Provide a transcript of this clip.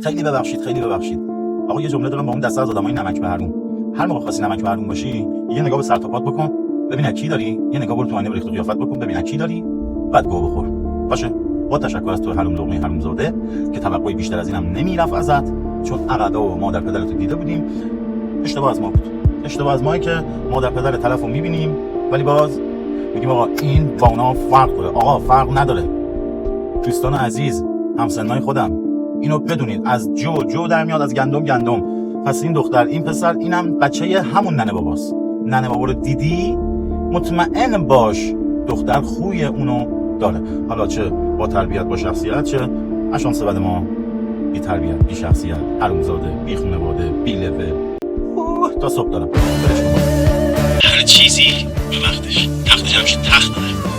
خیلی ببخشید. آقا یه جمله دارم با اون دسته از آدمای نمک به حروم. هر موقع خواستی نمک به حروم باشی، یه نگاه به سر تا پات بکن، ببین کی داری، یه نگاه برو تو آینه بریخت و قیافت بکن، ببین کی داری، بعد گو بخور. باشه؟ با تشکر از تو حروم لقمه حروم زاده که توقعی بیشتر از اینم نمیرفت ازت، چون عقدا و مادر پدرتو دیده بودیم. اشتباه از ما بود. اشتباه از مایی که مادر پدر طرفو میبینیم ولی باز میگیم آقا این با اونا فرق داره. آقا فرق نداره. دوستان عزیز، همسنای خودم، اینو بدونید، از جو در میاد، از گندم. پس این دختر، این پسر، اینم بچه همون ننه باباست. ننه بابا رو دیدی مطمئن باش دختر خوی اونو داره، حالا چه با تربیت با شخصیت، چه اشانس بد ما بی تربیت بی شخصیت حرومزاده بی خانواده بی لول. تا صبح دارم. هر چیزی به وقتش. تخت جمشید تخت داره.